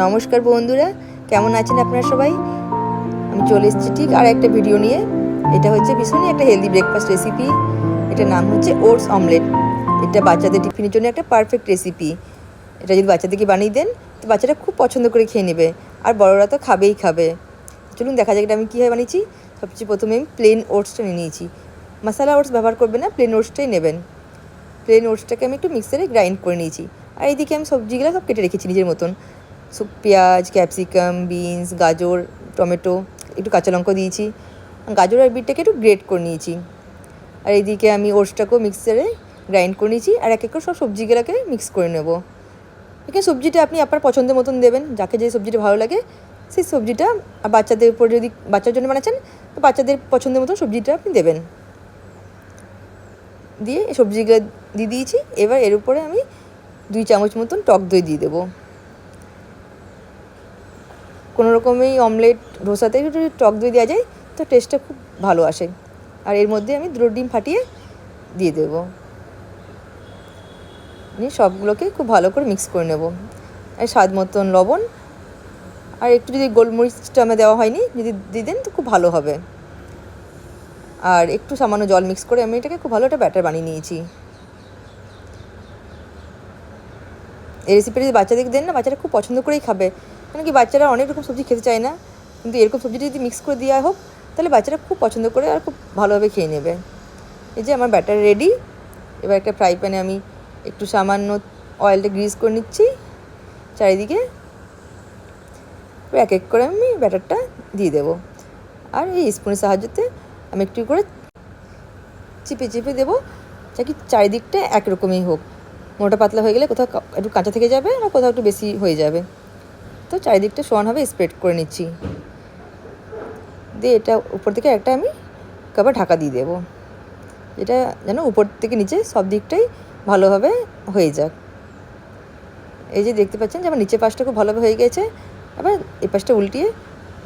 নমস্কার বন্ধুরা, কেমন আছেন আপনারা সবাই? আমি চলে এসেছি ঠিক আর একটা ভিডিও নিয়ে। এটা হচ্ছে ভীষণই একটা হেলদি ব্রেকফাস্ট রেসিপি। এটার নাম হচ্ছে ওটস অমলেট। এটা বাচ্চাদের টিফিনের জন্য একটা পারফেক্ট রেসিপি। এটা যদি বাচ্চাদেরকে বানিয়ে দেন তো বাচ্চারা খুব পছন্দ করে খেয়ে নেবে, আর বড়রা তো খাবেই খাবে। চলুন দেখা যাক এটা আমি কীভাবে বানিয়েছি। সবচেয়ে প্রথমে আমি প্লেন ওটসটা নিয়ে নিয়েছি। মশলা ওটস ব্যবহার করবেন না, প্লেন ওটসটাই নেবেন। প্লেন ওটসটাকে আমি একটু মিক্সারে গ্রাইন্ড করে নিয়েছি। আর এইদিকে আমি সবজিগুলো সব কেটে রেখেছি নিজের মতন। পেঁয়াজ, ক্যাপসিকাম, বিনস, গাজর, টমেটো, একটু কাঁচা লঙ্কা দিয়েছি। গাজর আর বিটটাকে একটু গ্রেট করে নিয়েছি। আর এইদিকে আমি ওটসটাকেও মিক্সারে গ্রাইন্ড করে নিয়েছি। আর এক এক করে সব সবজিগুলোকে মিক্স করে নেব। এখানে সবজিটা আপনি আপনার পছন্দের মতন দেবেন, যাকে যে সবজিটা ভালো লাগে সেই সবজিটা। আর বাচ্চাদের উপর যদি বাচ্চার জন্য বানাচ্ছেন তো বাচ্চাদের পছন্দের মতন সবজিটা আপনি দেবেন। দিয়ে এই সবজিগুলো দিয়ে দিয়েছি। এবার এর উপরে আমি 2 চামচ মতন টক দই দিয়ে দেবো। কোনো রকমই অমলেট ধোসাতে একটু টক দই দেওয়া যায় তো টেস্টটা খুব ভালো আসে। আর এর মধ্যে আমি 2 ডিম ফাটিয়ে দিয়ে দেবো। নিয়ে সবগুলোকে খুব ভালো করে মিক্স করে নেব। আর স্বাদ মতন লবণ, আর একটু যদি গোলমরিচটা আমার দেওয়া হয়নি যদি দিয়ে দেন তো খুব ভালো হবে। আর একটু সামান্য জল মিক্স করে আমি এটাকে খুব ভালো একটা ব্যাটার বানিয়ে নিয়েছি। এই রেসিপিটা যদি বাচ্চাদেরকে দেন না, বাচ্চারা খুব পছন্দ করেই খাবে। কারণ কি বাচ্চারা অনেক রকম সবজি খেতে চায় না, কিন্তু এরকম সবজিটা যদি মিক্স করে দেওয়া হোক তাহলে বাচ্চারা খুব পছন্দ করে আর খুব ভালোভাবে খেয়ে নেবে। এই যে আমার ব্যাটার রেডি। এবার একটা ফ্রাই প্যানে আমি একটু সামান্য অয়েলটা গ্রিস করে নিচ্ছি চারিদিকে। এক এক করে আমি ব্যাটারটা দিয়ে দেবো। আর এই স্পুনের সাহায্যে আমি একটু করে চিপে চিপে দেবো, যাতে চারিদিকটা একরকমই হোক। মোটা পাতলা হয়ে গেলে কোথাও একটু কাঁচা থেকে যাবে আর কোথাও একটু বেশি হয়ে যাবে। তো চারিদিকটা সমানভাবে স্প্রেড করে নিচ্ছি। দিয়ে এটা উপর থেকে একটা আমি আবার ঢাকা দিয়ে দেবো, যেটা যেন উপর থেকে নিচে সব দিকটাই ভালোভাবে হয়ে যাক। এই যে দেখতে পাচ্ছেন যে আমার নিচের পাশটা খুব ভালোভাবে হয়ে গেছে। আবার এই পাশটা উল্টিয়ে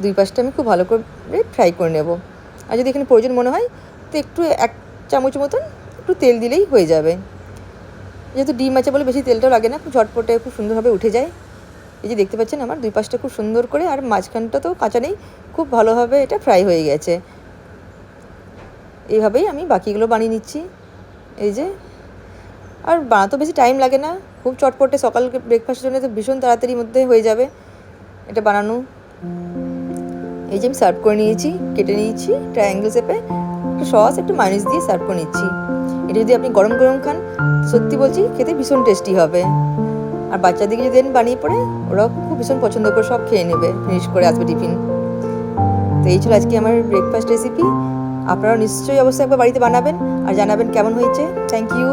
2 পাশটা আমি খুব ভালো করে ফ্রাই করে নেব। আর যদি এখানে প্রয়োজন মনে হয় তো একটু 1 চামচ মতন একটু তেল দিলেই হয়ে যাবে। যেহেতু ডিম আছে বলে বেশি তেলটাও লাগে না, খুব ঝটপটে খুব সুন্দরভাবে উঠে যায়। এই যে দেখতে পাচ্ছেন আমার 2 পাশটা খুব সুন্দর করে, আর মাঝখানটা তো কাঁচা নেই, খুব ভালোভাবে এটা ফ্রাই হয়ে গেছে। এইভাবেই আমি বাকিগুলো বানিয়ে নিচ্ছি। এই যে আর বানাতেও বেশি টাইম লাগে না, খুব চটপটে সকাল ব্রেকফাস্টের জন্য তো ভীষণ তাড়াতাড়ির মধ্যে হয়ে যাবে এটা বানানো। এই যে আমি সার্ভ করে নিয়েছি, কেটে নিয়েছি ট্রায়াঙ্গেল শেপে। একটু সস একটু মায়োনিজ দিয়ে সার্ভ করে নিচ্ছি। এটা যদি আপনি গরম গরম খান সত্যি বলছি খেতে ভীষণ টেস্টি হবে। আর বাচ্চাদেরকে যদি দেন বানিয়ে পড়ে ওরাও খুব ভীষণ পছন্দ করে সব খেয়ে নেবে, ফিনিশ করে আসবে টিফিন। তো এই ছিল আজকে আমার ব্রেকফাস্ট রেসিপি। আপনারাও নিশ্চয়ই অবশ্যই একবার বাড়িতে বানাবেন আর জানাবেন কেমন হয়েছে। Thank you.